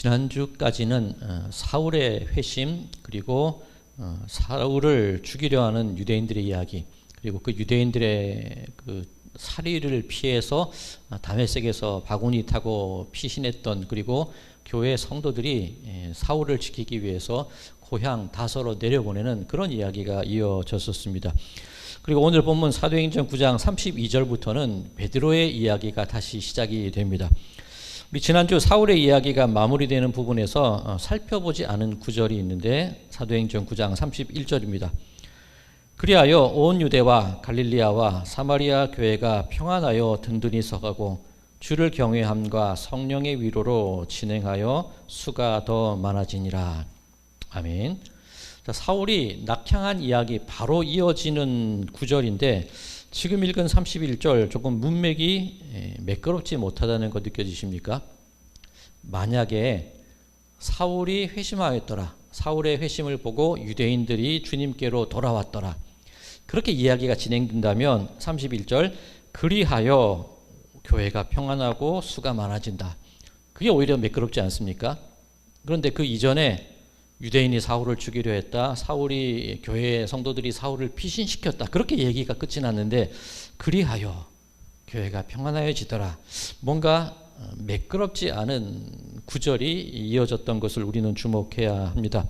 지난주까지는 사울의 회심 그리고 사울을 죽이려 하는 유대인들의 이야기 그리고 그 유대인들의 그 살해를 피해서 다메섹에서 바구니 타고 피신했던 그리고 교회 성도들이 사울을 지키기 위해서 고향 다소로 내려보내는 그런 이야기가 이어졌었습니다. 그리고 오늘 본문 사도행전 9장 32절부터는 베드로의 이야기가 다시 시작이 됩니다. 우리 지난주 사울의 이야기가 마무리되는 부분에서 살펴보지 않은 구절이 있는데 사도행전 9장 31절입니다. 그리하여 온 유대와 갈릴리아와 사마리아 교회가 평안하여 든든히 서가고 주를 경외함과 성령의 위로로 진행하여 수가 더 많아지니라. 아멘. 자, 사울이 낙향한 이야기 바로 이어지는 구절인데 지금 읽은 31절 조금 문맥이 매끄럽지 못하다는 거 느껴지십니까? 만약에 사울이 회심하였더라. 사울의 회심을 보고 유대인들이 주님께로 돌아왔더라. 그렇게 이야기가 진행된다면 31절 그리하여 교회가 평안하고 수가 많아진다. 그게 오히려 매끄럽지 않습니까? 그런데 그 이전에 유대인이 사울을 죽이려 했다. 사울이 교회 성도들이 사울을 피신시켰다. 그렇게 얘기가 끝이 났는데 그리하여 교회가 평안하여지더라. 뭔가 매끄럽지 않은 구절이 이어졌던 것을 우리는 주목해야 합니다.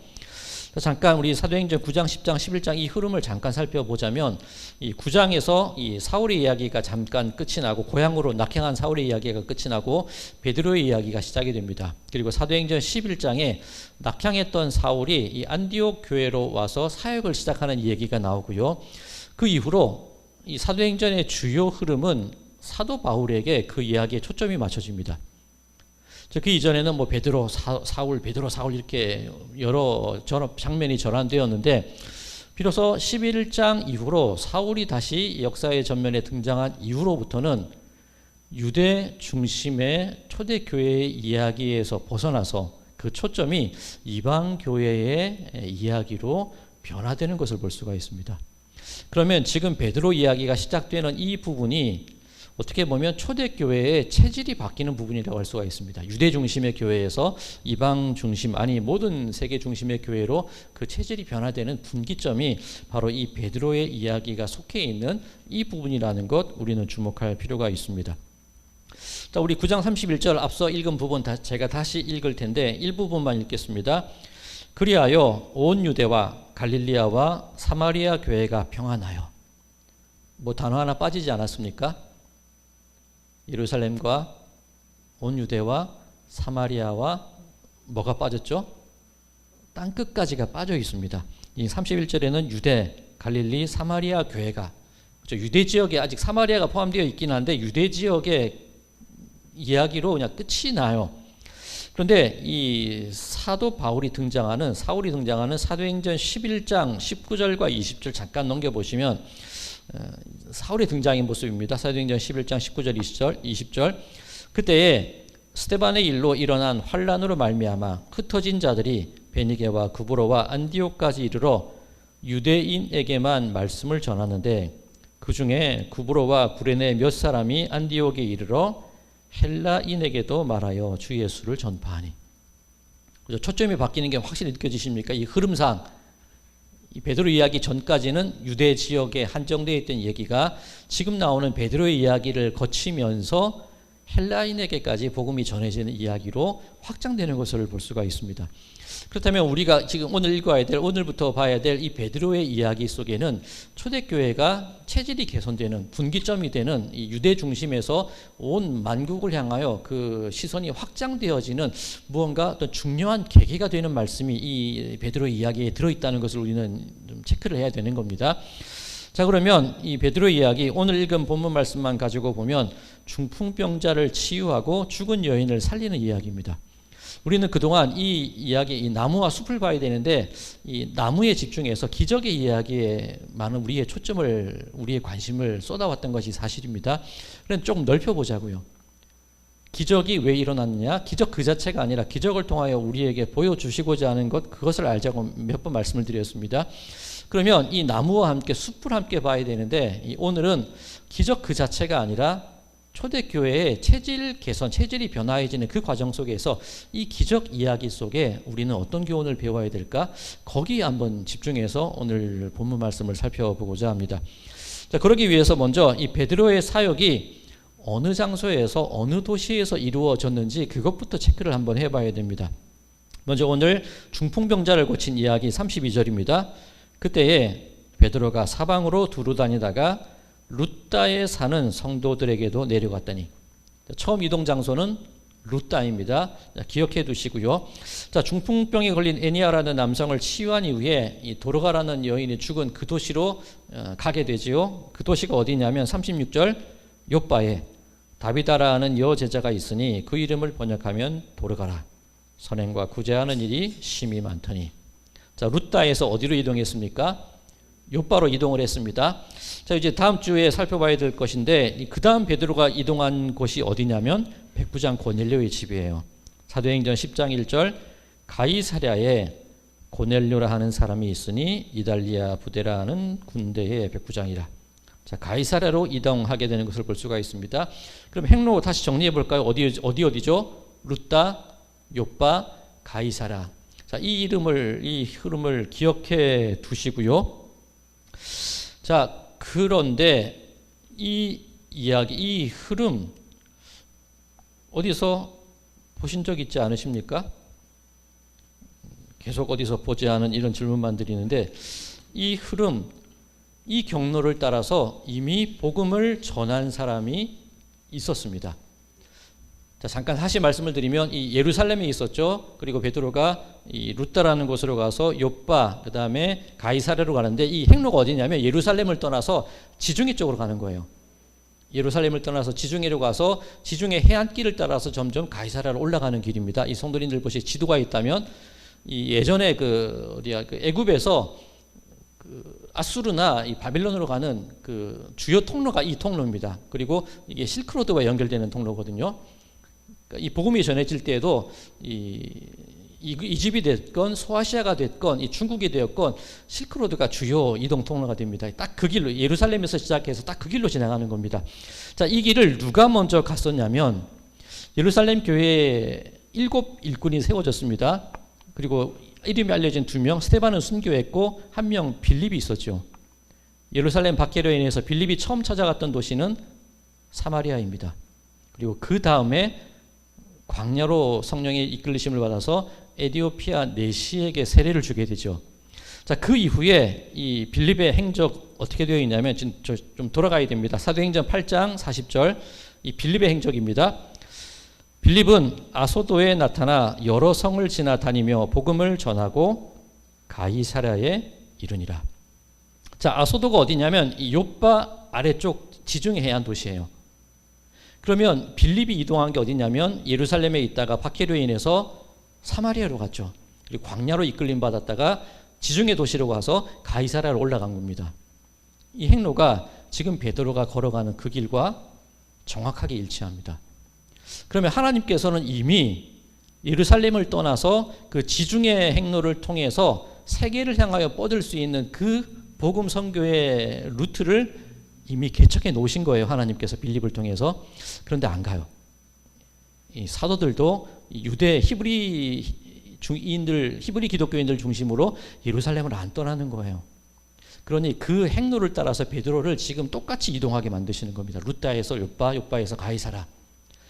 잠깐 우리 사도행전 9장, 10장, 11장 이 흐름을 잠깐 살펴보자면 이 9장에서 이 사울의 이야기가 잠깐 끝이 나고 고향으로 낙향한 사울의 이야기가 끝이 나고 베드로의 이야기가 시작이 됩니다. 그리고 사도행전 11장에 낙향했던 사울이 이 안디옥 교회로 와서 사역을 시작하는 얘기가 나오고요. 그 이후로 이 사도행전의 주요 흐름은 사도 바울에게 그 이야기에 초점이 맞춰집니다. 그 이전에는 뭐 베드로 사울 베드로 사울 이렇게 여러 장면이 전환되었는데 비로소 11장 이후로 사울이 다시 역사의 전면에 등장한 이후로부터는 유대 중심의 초대교회의 이야기에서 벗어나서 그 초점이 이방 교회의 이야기로 변화되는 것을 볼 수가 있습니다. 그러면 지금 베드로 이야기가 시작되는 이 부분이 어떻게 보면 초대교회의 체질이 바뀌는 부분이라고 할 수가 있습니다. 유대 중심의 교회에서 이방 중심, 아니 모든 세계 중심의 교회로 그 체질이 변화되는 분기점이 바로 이 베드로의 이야기가 속해 있는 이 부분이라는 것 우리는 주목할 필요가 있습니다. 자, 우리 9장 31절 앞서 읽은 부분 제가 다시 읽을 텐데 일부분만 읽겠습니다. 그리하여 온 유대와 갈릴리아와 사마리아 교회가 평안하여. 뭐 단어 하나 빠지지 않았습니까? 예루살렘과 온 유대와 사마리아와 뭐가 빠졌죠? 땅끝까지가 빠져 있습니다. 이 31절에는 유대, 갈릴리, 사마리아 교회가 그렇죠? 유대 지역에 아직 사마리아가 포함되어 있긴 한데 유대 지역의 이야기로 그냥 끝이 나요. 그런데 이 사도 바울이 등장하는 사울이 등장하는 사도행전 11장 19절과 20절 잠깐 넘겨보시면 사울의 등장인 모습입니다. 사도행전 11장 19절 20절 그때에 스데반의 일로 일어난 환란으로 말미암아 흩어진 자들이 베니게와 구브로와 안디옥까지 이르러 유대인에게만 말씀을 전하는데 그 중에 구브로와 구레네 몇 사람이 안디옥에 이르러 헬라인에게도 말하여 주 예수를 전파하니. 초점이 바뀌는 게 확실히 느껴지십니까? 이 흐름상 이 베드로 이야기 전까지는 유대 지역에 한정되어 있던 얘기가 지금 나오는 베드로의 이야기를 거치면서 헬라인에게까지 복음이 전해지는 이야기로 확장되는 것을 볼 수가 있습니다. 그렇다면 우리가 지금 오늘 읽어야 될 오늘부터 봐야 될 이 베드로의 이야기 속에는 초대교회가 체질이 개선되는 분기점이 되는 이 유대 중심에서 온 만국을 향하여 그 시선이 확장되어지는 무언가 어떤 중요한 계기가 되는 말씀이 이 베드로의 이야기에 들어있다는 것을 우리는 좀 체크를 해야 되는 겁니다. 자, 그러면 이 베드로의 이야기 오늘 읽은 본문 말씀만 가지고 보면 중풍병자를 치유하고 죽은 여인을 살리는 이야기입니다. 우리는 그동안 이 이야기, 이 나무와 숲을 봐야 되는데 이 나무에 집중해서 기적의 이야기에 많은 우리의 초점을, 우리의 관심을 쏟아왔던 것이 사실입니다. 그럼 조금 넓혀보자고요. 기적이 왜 일어났느냐? 기적 그 자체가 아니라 기적을 통하여 우리에게 보여주시고자 하는 것, 그것을 알자고 몇 번 말씀을 드렸습니다. 그러면 이 나무와 함께 숲을 함께 봐야 되는데 오늘은 기적 그 자체가 아니라 초대교회의 체질 개선, 체질이 변화해지는 그 과정 속에서 이 기적 이야기 속에 우리는 어떤 교훈을 배워야 될까? 거기에 한번 집중해서 오늘 본문 말씀을 살펴보고자 합니다. 자, 그러기 위해서 먼저 이 베드로의 사역이 어느 장소에서 어느 도시에서 이루어졌는지 그것부터 체크를 한번 해봐야 됩니다. 먼저 오늘 중풍병자를 고친 이야기 32절입니다. 그때에 베드로가 사방으로 두루 다니다가 루다에 사는 성도들에게도 내려갔더니, 처음 이동 장소는 루다입니다. 기억해 두시고요. 자, 중풍병에 걸린 에니아라는 남성을 치유한 이후에 이 도르가라는 여인이 죽은 그 도시로 가게 되지요. 그 도시가 어디냐면 36절 욥바에 다비다라는 여제자가 있으니 그 이름을 번역하면 도르가라. 선행과 구제하는 일이 심히 많더니. 자, 루다에서 어디로 이동했습니까? 욥바로 이동을 했습니다. 자, 이제 다음 주에 살펴봐야 될 것인데 그 다음 베드로가 이동한 곳이 어디냐면 백부장 고넬료의 집이에요. 사도행전 10장 1절 가이사랴에 고넬료라 하는 사람이 있으니 이달리아 부대라 하는 군대의 백부장이라. 자, 가이사랴로 이동하게 되는 것을 볼 수가 있습니다. 그럼 행로 다시 정리해 볼까요? 어디죠? 루다, 욥바, 가이사랴. 자, 이 흐름을 기억해 두시고요. 자, 그런데 이 이야기, 이 흐름 어디서 보신 적 있지 않으십니까? 계속 어디서 보지 않은 이런 질문만 드리는데 이 흐름, 이 경로를 따라서 이미 복음을 전한 사람이 있었습니다. 자, 잠깐 다시 말씀을 드리면 이 예루살렘에 있었죠. 그리고 베드로가 이 루다라는 곳으로 가서 욥바, 그 다음에 가이사랴로 가는데 이 행로가 어디냐면 예루살렘을 떠나서 지중해 쪽으로 가는 거예요. 예루살렘을 떠나서 지중해로 가서 지중해 해안길을 따라서 점점 가이사랴로 올라가는 길입니다. 이 성도님들 보시 지도가 있다면 이 예전에 그 애굽에서 그 아수르나 이 바빌론으로 가는 그 주요 통로가 이 통로입니다. 그리고 이게 실크로드와 연결되는 통로거든요. 이 복음이 전해질 때에도 이집이 됐건 소아시아가 됐건 이 중국이 되었건 실크로드가 주요 이동 통로가 됩니다. 딱 그 길로 예루살렘에서 시작해서 딱 그 길로 지나가는 겁니다. 자, 이 길을 누가 먼저 갔었냐면 예루살렘 교회에 7 일꾼이 세워졌습니다. 그리고 이름이 알려진 2명, 스데반은 순교했고 1명 빌립이 있었죠. 예루살렘 박해로 인해서 빌립이 처음 찾아갔던 도시는 사마리아입니다. 그리고 그 다음에 광야로 성령의 이끌리심을 받아서 에디오피아 내시에게 세례를 주게 되죠. 자, 그 이후에 이 빌립의 행적 어떻게 되어 있냐면 좀 돌아가야 됩니다. 사도행전 8장 40절 이 빌립의 행적입니다. 빌립은 아소도에 나타나 여러 성을 지나다니며 복음을 전하고 가이사랴에 이르니라. 자, 아소도가 어디냐면 이 욥바 아래쪽 지중해 해안 도시예요. 그러면 빌립이 이동한 게 어디냐면 예루살렘에 있다가 박해로 인해서 사마리아로 갔죠. 그리고 광야로 이끌림 받았다가 지중해 도시로 가서 가이사랴로 올라간 겁니다. 이 행로가 지금 베드로가 걸어가는 그 길과 정확하게 일치합니다. 그러면 하나님께서는 이미 예루살렘을 떠나서 그 지중해 행로를 통해서 세계를 향하여 뻗을 수 있는 그 복음 선교의 루트를 이미 개척해 놓으신 거예요. 하나님께서 빌립을 통해서. 그런데 안 가요. 이 사도들도 유대 히브리 기독교인들 중심으로 예루살렘을 안 떠나는 거예요. 그러니 그 행로를 따라서 베드로를 지금 똑같이 이동하게 만드시는 겁니다. 루다에서 욥바, 욥바에서 가이사랴.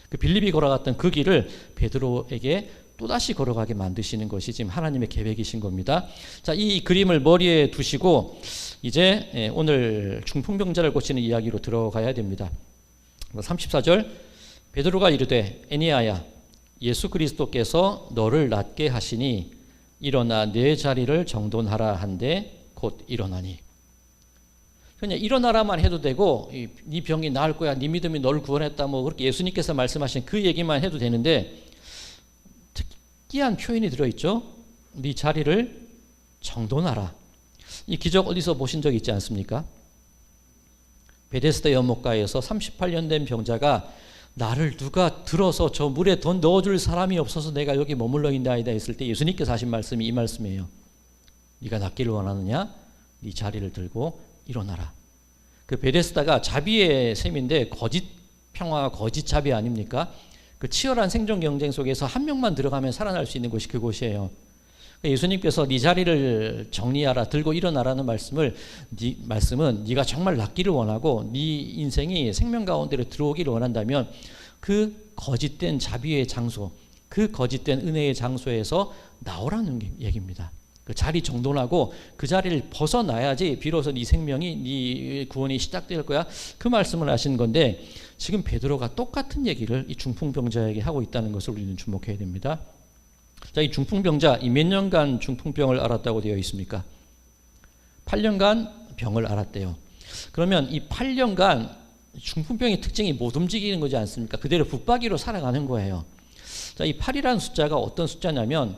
그 빌립이 걸어갔던 그 길을 베드로에게 또다시 걸어가게 만드시는 것이 지금 하나님의 계획이신 겁니다. 자, 이 그림을 머리에 두시고 이제 오늘 중풍병자를 고치는 이야기로 들어가야 됩니다. 34절 베드로가 이르되 에니아야 예수 그리스도께서 너를 낫게 하시니 일어나 내 자리를 정돈하라 한데 곧 일어나니. 그냥 일어나라만 해도 되고 네 병이 나을 거야, 네 믿음이 너를 구원했다, 뭐 그렇게 예수님께서 말씀하신 그 얘기만 해도 되는데 특이한 표현이 들어있죠. 네 자리를 정돈하라. 이 기적 어디서 보신 적 있지 않습니까? 베데스다 연못가에서 38년 된 병자가 나를 누가 들어서 저 물에 더 넣어줄 사람이 없어서 내가 여기 머물러 있나이다 했을 때 예수님께서 하신 말씀이 이 말씀이에요. 네가 낫기를 원하느냐? 네 자리를 들고 일어나라. 그 베데스다가 자비의 셈인데 거짓 평화와 거짓 자비 아닙니까? 그 치열한 생존 경쟁 속에서 한 명만 들어가면 살아날 수 있는 곳이 그곳이에요. 예수님께서 네 자리를 정리하라, 들고 일어나라는 말씀은 네가 정말 낫기를 원하고 네 인생이 생명 가운데로 들어오기를 원한다면 그 거짓된 자비의 장소, 그 거짓된 은혜의 장소에서 나오라는 얘기입니다. 그 자리 정돈하고 그 자리를 벗어나야지 비로소 네 생명이, 네 구원이 시작될 거야. 그 말씀을 하신 건데 지금 베드로가 똑같은 얘기를 이 중풍병자에게 하고 있다는 것을 우리는 주목해야 됩니다. 자, 이 중풍병자, 이 몇 년간 중풍병을 앓았다고 되어 있습니까? 8년간 병을 앓았대요. 그러면 이 8년간 중풍병의 특징이 못 움직이는 거지 않습니까? 그대로 붙박이로 살아가는 거예요. 자, 이 8이라는 숫자가 어떤 숫자냐면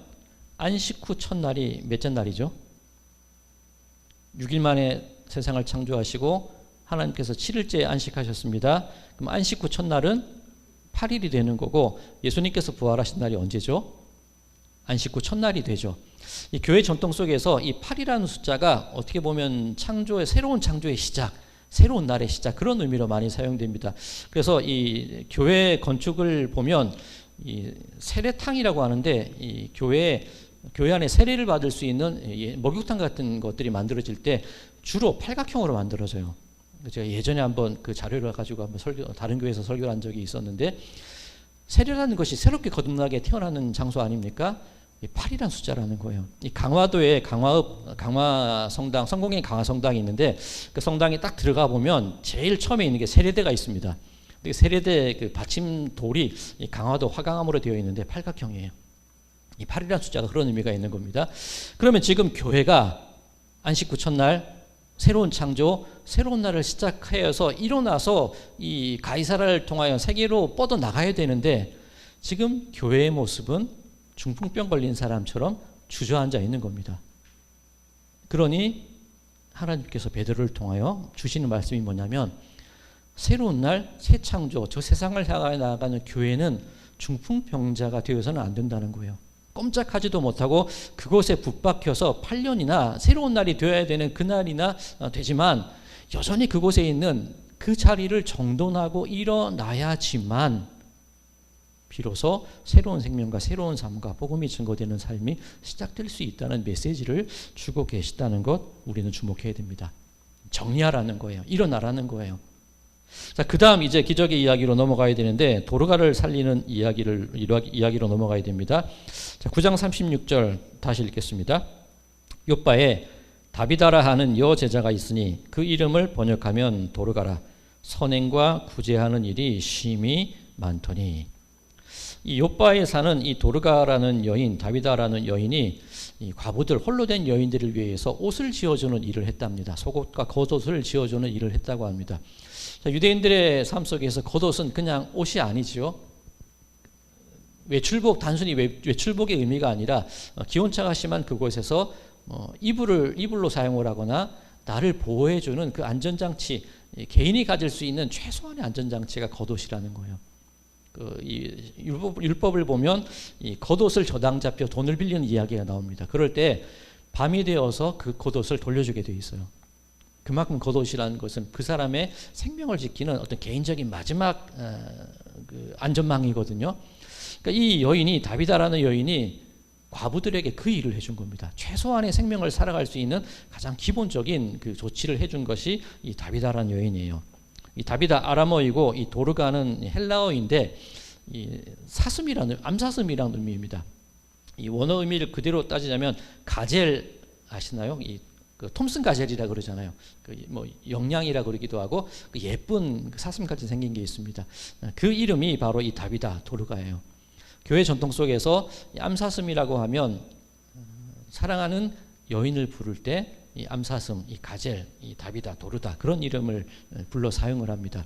안식 후 첫날이 몇째 날이죠? 6일 만에 세상을 창조하시고 하나님께서 7일째에 안식하셨습니다. 그럼 안식 후 첫날은 8일이 되는 거고 예수님께서 부활하신 날이 언제죠? 안식 후 첫날이 되죠. 이 교회 전통 속에서 이 8이라는 숫자가 어떻게 보면 창조의, 새로운 창조의 시작, 새로운 날의 시작, 그런 의미로 많이 사용됩니다. 그래서 이 교회 건축을 보면 이 세례탕이라고 하는데 이 교회 안에 세례를 받을 수 있는 목욕탕 같은 것들이 만들어질 때 주로 팔각형으로 만들어져요. 제가 예전에 한번 그 자료를 가지고 한번 다른 교회에서 설교를 한 적이 있었는데 세례라는 것이 새롭게 거듭나게 태어나는 장소 아닙니까? 8이라는 숫자라는 거예요. 이 강화도에 강화 성당, 성공의 강화 성당이 있는데 그 성당에 딱 들어가 보면 제일 처음에 있는 게 세례대가 있습니다. 세례대 그 받침 돌이 이 강화도 화강암으로 되어 있는데 팔각형이에요. 이 8이라는 숫자가 그런 의미가 있는 겁니다. 그러면 지금 교회가 안식 후 첫날 새로운 창조, 새로운 날을 시작하여서 일어나서 이 가이사라를 통하여 세계로 뻗어 나가야 되는데 지금 교회의 모습은 중풍병 걸린 사람처럼 주저앉아 있는 겁니다. 그러니 하나님께서 베드로를 통하여 주시는 말씀이 뭐냐면 새로운 날, 새 창조, 저 세상을 향해 나아가는 교회는 중풍병자가 되어서는 안 된다는 거예요. 꼼짝하지도 못하고 그곳에 붙박혀서 8년이나 새로운 날이 되어야 되는 그날이나 되지만 여전히 그곳에 있는 그 자리를 정돈하고 일어나야지만 비로소 새로운 생명과 새로운 삶과 복음이 증거되는 삶이 시작될 수 있다는 메시지를 주고 계시다는 것 우리는 주목해야 됩니다. 정리하라는 거예요. 일어나라는 거예요. 자, 그 다음 이제 기적의 이야기로 넘어가야 되는데 도르가를 살리는 이야기로 넘어가야 됩니다. 자, 9장 36절 다시 읽겠습니다. 욥바에 다비다라 하는 여제자가 있으니 그 이름을 번역하면 도르가라. 선행과 구제하는 일이 심히 많더니. 이 욥바에 사는 이 도르가라는 여인, 다비다라는 여인이 이 과부들, 홀로 된 여인들을 위해서 옷을 지어주는 일을 했답니다. 속옷과 겉옷을 지어주는 일을 했다고 합니다. 자, 유대인들의 삶 속에서 겉옷은 그냥 옷이 아니지요. 외출복, 단순히 외출복의 의미가 아니라 기온차가 심한 그곳에서 이불로 사용을 하거나 나를 보호해주는 그 안전장치, 개인이 가질 수 있는 최소한의 안전장치가 겉옷이라는 거예요. 이 율법을 보면 이 겉옷을 저당 잡혀 돈을 빌리는 이야기가 나옵니다. 그럴 때 밤이 되어서 그 겉옷을 돌려주게 돼 있어요. 그만큼 겉옷이라는 것은 그 사람의 생명을 지키는 어떤 개인적인 마지막 그 안전망이거든요. 그러니까 이 여인이, 다비다라는 여인이 과부들에게 그 일을 해준 겁니다. 최소한의 생명을 살아갈 수 있는 가장 기본적인 그 조치를 해준 것이 이 다비다라는 여인이에요. 이 다비다 아람어이고 이 도르가는 헬라어인데 이 사슴이라는, 암사슴이라는 의미입니다. 이 원어 의미를 그대로 따지자면 가젤 아시나요? 그 톰슨 가젤이라 그러잖아요. 뭐 영양이라 그러기도 하고 그 예쁜 사슴같이 생긴 게 있습니다. 그 이름이 바로 이 다비다 도르가예요. 교회 전통 속에서 암사슴이라고 하면 사랑하는 여인을 부를 때 이 암사슴, 이 가젤, 이 다비다, 도르다 그런 이름을 불러 사용을 합니다.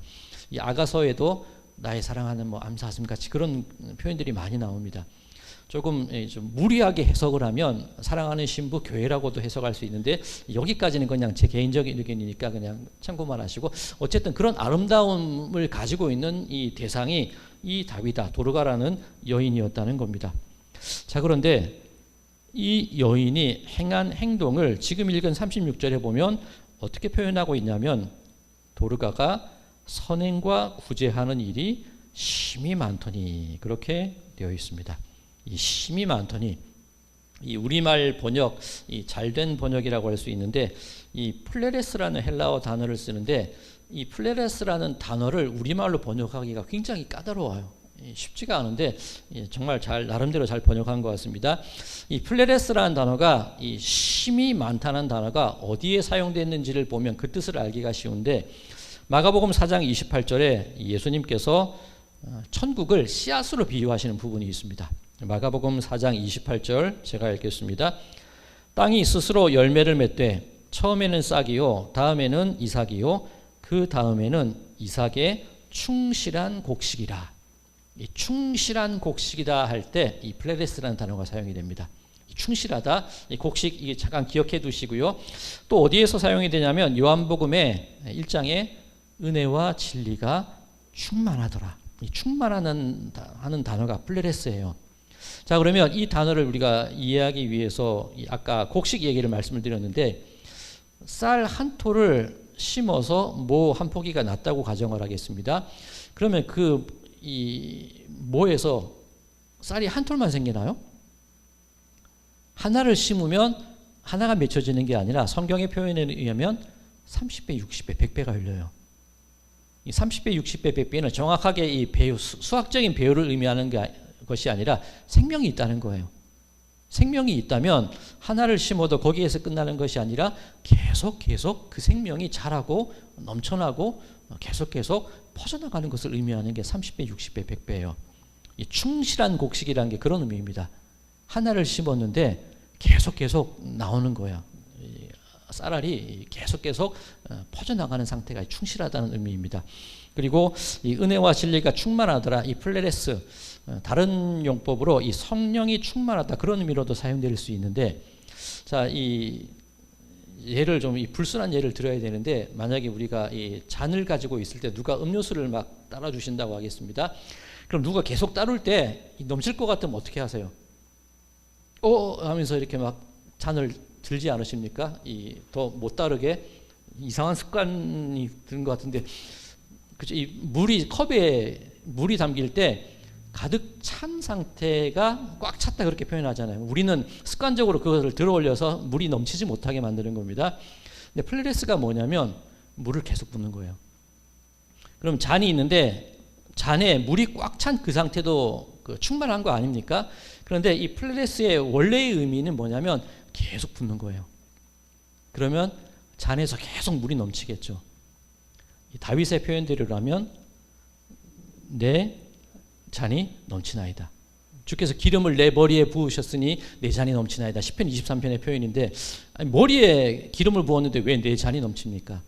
이 아가서에도 나의 사랑하는 뭐 암사슴 같이 그런 표현들이 많이 나옵니다. 조금 좀 무리하게 해석을 하면 사랑하는 신부 교회라고도 해석할 수 있는데 여기까지는 그냥 제 개인적인 의견이니까 그냥 참고만 하시고 어쨌든 그런 아름다움을 가지고 있는 이 대상이 이 다비다, 도르가라는 여인이었다는 겁니다. 자, 그런데 이 여인이 행한 행동을 지금 읽은 36절에 보면 어떻게 표현하고 있냐면 도르가가 선행과 구제하는 일이 심히 많더니 그렇게 되어 있습니다. 이 심히 많더니 이 우리말 번역, 이 잘된 번역이라고 할 수 있는데 이 플레레스라는 헬라어 단어를 쓰는데 이 플레레스라는 단어를 우리말로 번역하기가 굉장히 까다로워요. 쉽지가 않은데 정말 잘 나름대로 잘 번역한 것 같습니다. 이 플레레스라는 단어가 이 심이 많다는 단어가 어디에 사용됐는지를 보면 그 뜻을 알기가 쉬운데 마가복음 4장 28절에 예수님께서 천국을 씨앗으로 비유하시는 부분이 있습니다. 마가복음 4장 28절 제가 읽겠습니다. 땅이 스스로 열매를 맺되 처음에는 싹이요 다음에는 이삭이요 그 다음에는 이삭의 충실한 곡식이라. 이 충실한 곡식이다 할 때 이 플레레스라는 단어가 사용이 됩니다. 충실하다, 이 곡식 이게 잠깐 기억해 두시고요. 또 어디에서 사용이 되냐면 요한복음의 1장에 은혜와 진리가 충만하더라. 이 충만하는 하는 단어가 플레레스예요. 자, 그러면 이 단어를 우리가 이해하기 위해서 아까 곡식 얘기를 말씀을 드렸는데 쌀 한 토를 심어서 모 한 포기가 났다고 가정을 하겠습니다. 그러면 이 모에서 쌀이 한 톨만 생기나요? 하나를 심으면 하나가 맺혀지는 게 아니라 성경의 표현에 의하면 30배, 60배, 100배가 열려요. 이 30배, 60배, 100배는 정확하게 이 배유, 수학적인 배유를 의미하는 것이 아니라 생명이 있다는 거예요. 생명이 있다면 하나를 심어도 거기에서 끝나는 것이 아니라 계속 그 생명이 자라고 넘쳐나고 계속 퍼져나가는 것을 의미하는 게 30배, 60배, 100배예요. 이 충실한 곡식이라는 게 그런 의미입니다. 하나를 심었는데 계속 나오는 거야. 쌀알이 계속 퍼져나가는 상태가 충실하다는 의미입니다. 그리고 이 은혜와 진리가 충만하더라. 이 플레레스 다른 용법으로 이 성령이 충만하다 그런 의미로도 사용될 수 있는데 자, 이 예를 좀 이 불순한 예를 들어야 되는데 만약에 우리가 이 잔을 가지고 있을 때 누가 음료수를 막 따라 주신다고 하겠습니다. 그럼 누가 계속 따를 때 넘칠 것 같으면 어떻게 하세요? 하면서 이렇게 막 잔을 들지 않으십니까? 더 못 따르게 이상한 습관이 드는 것 같은데 그죠? 이 컵에 물이 담길 때 가득 찬 상태가 꽉 찼다 그렇게 표현하잖아요. 우리는 습관적으로 그것을 들어 올려서 물이 넘치지 못하게 만드는 겁니다. 근데 플레레스가 뭐냐면 물을 계속 붓는 거예요. 그럼 잔이 있는데 잔에 물이 꽉 찬 그 상태도 충만한 거 아닙니까? 그런데 이 플레레스의 원래의 의미는 뭐냐면 계속 붓는 거예요. 그러면 잔에서 계속 물이 넘치겠죠. 다윗의 표현대로라면 내 잔이 넘치나이다. 주께서 기름을 내 머리에 부으셨으니 내 잔이 넘치나이다. 시편 23편의 표현인데 머리에 기름을 부었는데 왜 내 잔이 넘칩니까?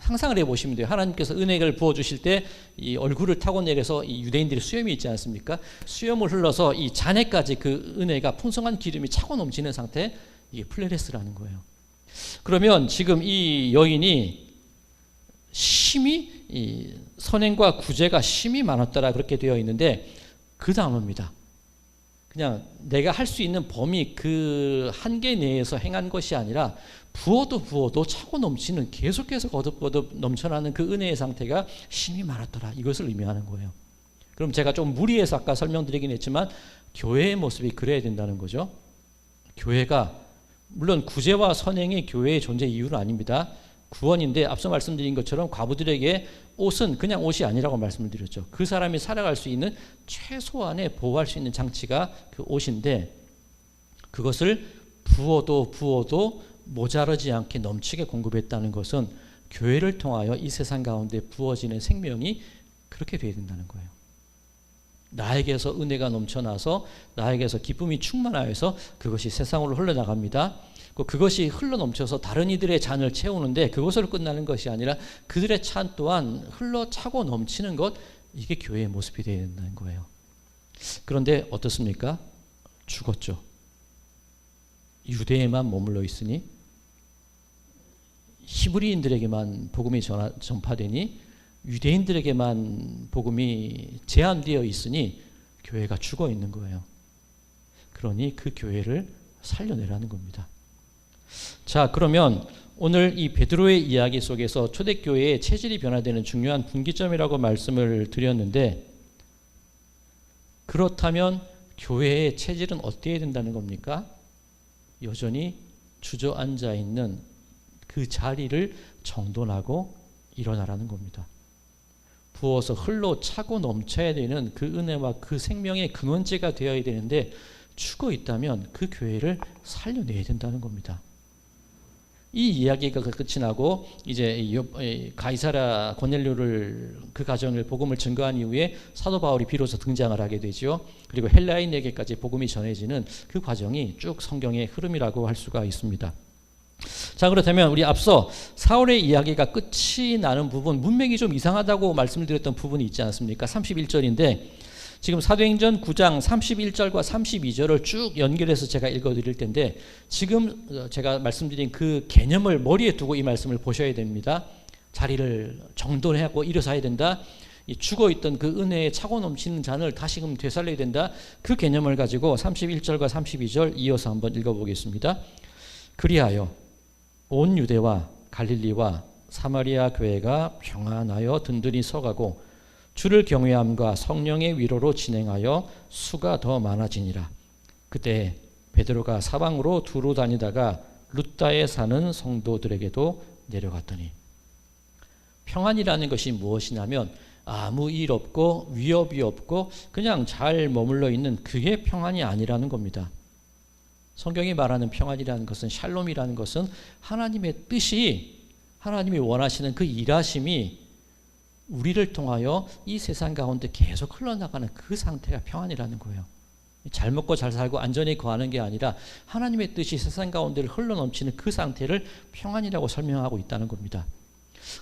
상상을 해보시면 돼요. 하나님께서 은혜를 부어주실 때 이 얼굴을 타고 내려서 이 유대인들이 수염이 있지 않습니까? 수염을 흘러서 이 잔에까지 그 은혜가 풍성한 기름이 차고 넘치는 상태, 이게 플레레스라는 거예요. 그러면 지금 이 여인이 심히 이 선행과 구제가 심히 많았더라 그렇게 되어 있는데 그 단어입니다. 그냥 내가 할 수 있는 범위 그 한계 내에서 행한 것이 아니라 부어도 차고 넘치는 계속해서 거듭 넘쳐나는 그 은혜의 상태가 심히 많았더라 이것을 의미하는 거예요. 그럼 제가 좀 무리해서 아까 설명드리긴 했지만 교회의 모습이 그래야 된다는 거죠. 교회가 물론 구제와 선행이 교회의 존재 이유는 아닙니다. 구원인데 앞서 말씀드린 것처럼 과부들에게 옷은 그냥 옷이 아니라고 말씀을 드렸죠. 그 사람이 살아갈 수 있는 최소한의 보호할 수 있는 장치가 그 옷인데 그것을 부어도 모자라지 않게 넘치게 공급했다는 것은 교회를 통하여 이 세상 가운데 부어지는 생명이 그렇게 되어야 된다는 거예요. 나에게서 은혜가 넘쳐나서 나에게서 기쁨이 충만하여서 그것이 세상으로 흘러나갑니다. 그것이 흘러넘쳐서 다른 이들의 잔을 채우는데 그것으로 끝나는 것이 아니라 그들의 찬 또한 흘러차고 넘치는 것, 이게 교회의 모습이 되어야 된다는 거예요. 그런데 어떻습니까? 죽었죠. 유대에만 머물러 있으니 히브리인들에게만 복음이 전파되니 유대인들에게만 복음이 제한되어 있으니 교회가 죽어 있는 거예요. 그러니 그 교회를 살려내라는 겁니다. 자, 그러면 오늘 이 베드로의 이야기 속에서 초대교회의 체질이 변화되는 중요한 분기점이라고 말씀을 드렸는데, 그렇다면 교회의 체질은 어때야 된다는 겁니까? 여전히 주저앉아 있는 그 자리를 정돈하고 일어나라는 겁니다. 부어서 흘러 차고 넘쳐야 되는 그 은혜와 그 생명의 근원제가 되어야 되는데, 죽어 있다면 그 교회를 살려내야 된다는 겁니다. 이 이야기가 끝이 나고 이제 가이사랴 고넬료를 그 가정을 복음을 증거한 이후에 사도 바울이 비로소 등장을 하게 되죠. 그리고 헬라인에게까지 복음이 전해지는 그 과정이 쭉 성경의 흐름이라고 할 수가 있습니다. 자, 그렇다면 우리 앞서 사울의 이야기가 끝이 나는 부분, 문맥이 좀 이상하다고 말씀드렸던 부분이 있지 않습니까? 31절인데 지금 사도행전 9장 31절과 32절을 쭉 연결해서 제가 읽어드릴 텐데, 지금 제가 말씀드린 그 개념을 머리에 두고 이 말씀을 보셔야 됩니다. 자리를 정돈하고 일어서야 된다. 죽어있던 그 은혜에 차고 넘치는 잔을 다시금 되살려야 된다. 그 개념을 가지고 31절과 32절 이어서 한번 읽어보겠습니다. 그리하여 온 유대와 갈릴리와 사마리아 교회가 평안하여 든든히 서가고 주를 경외함과 성령의 위로로 진행하여 수가 더 많아지니라. 그때 베드로가 사방으로 두루 다니다가 룻다에 사는 성도들에게도 내려갔더니, 평안이라는 것이 무엇이냐면 아무 일 없고 위협이 없고 그냥 잘 머물러 있는 그게 평안이 아니라는 겁니다. 성경이 말하는 평안이라는 것은, 샬롬이라는 것은 하나님의 뜻이, 하나님이 원하시는 그 일하심이 우리를 통하여 이 세상 가운데 계속 흘러나가는 그 상태가 평안이라는 거예요. 잘 먹고 잘 살고 안전히 거하는 게 아니라 하나님의 뜻이 세상 가운데를 흘러넘치는 그 상태를 평안이라고 설명하고 있다는 겁니다.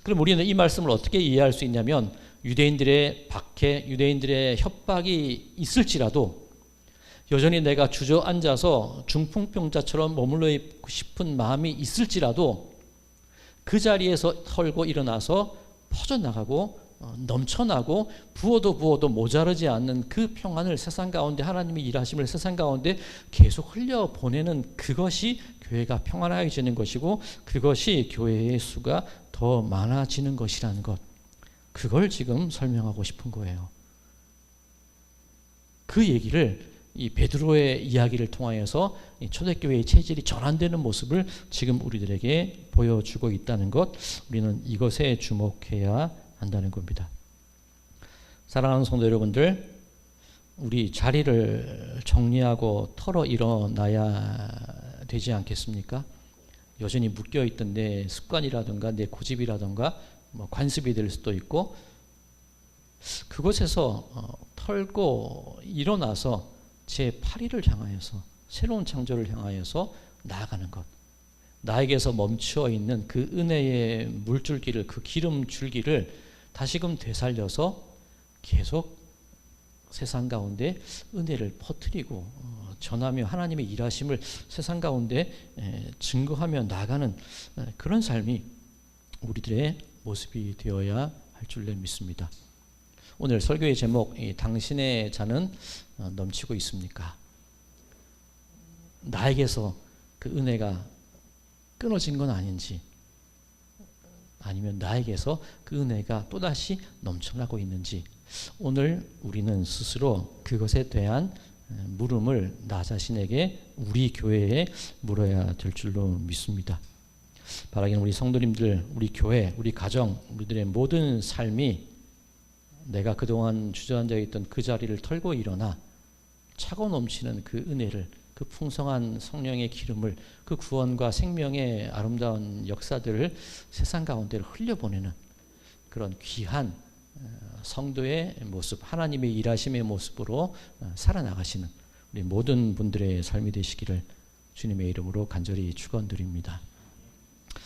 그럼 우리는 이 말씀을 어떻게 이해할 수 있냐면, 유대인들의 박해, 유대인들의 협박이 있을지라도 여전히 내가 주저앉아서 중풍병자처럼 머물러 있고 싶은 마음이 있을지라도 그 자리에서 털고 일어나서 퍼져나가고 넘쳐나고 부어도 모자르지 않는 그 평안을 세상 가운데, 하나님의 일하심을 세상 가운데 계속 흘려보내는 그것이 교회가 평안해지는 것이고, 그것이 교회의 수가 더 많아지는 것이라는 것, 그걸 지금 설명하고 싶은 거예요. 그 얘기를 이 베드로의 이야기를 통하여서 초대교회의 체질이 전환되는 모습을 지금 우리들에게 보여주고 있다는 것, 우리는 이것에 주목해야 한다는 겁니다. 사랑하는 성도 여러분들, 우리 자리를 정리하고 털어 일어나야 되지 않겠습니까? 여전히 묶여있던 내 습관이라든가 내 고집이라든가 관습이 될 수도 있고, 그곳에서 털고 일어나서 제 8일을 향하여서, 새로운 창조를 향하여서 나아가는 것, 나에게서 멈추어 있는 그 은혜의 물줄기를, 그 기름 줄기를 다시금 되살려서 계속 세상 가운데 은혜를 퍼뜨리고 전하며 하나님의 일하심을 세상 가운데 증거하며 나가는 그런 삶이 우리들의 모습이 되어야 할 줄로 믿습니다. 오늘 설교의 제목, 당신의 잔은 넘치고 있습니까? 나에게서 그 은혜가 끊어진 건 아닌지, 아니면 나에게서 그 은혜가 또다시 넘쳐나고 있는지, 오늘 우리는 스스로 그것에 대한 물음을 나 자신에게, 우리 교회에 물어야 될 줄로 믿습니다. 바라기는 우리 성도님들, 우리 교회, 우리 가정, 우리들의 모든 삶이 내가 그동안 주저앉아 있던 그 자리를 털고 일어나 차고 넘치는 그 은혜를, 그 풍성한 성령의 기름을, 그 구원과 생명의 아름다운 역사들을 세상 가운데로 흘려보내는 그런 귀한 성도의 모습, 하나님의 일하심의 모습으로 살아나가시는 우리 모든 분들의 삶이 되시기를 주님의 이름으로 간절히 축원드립니다.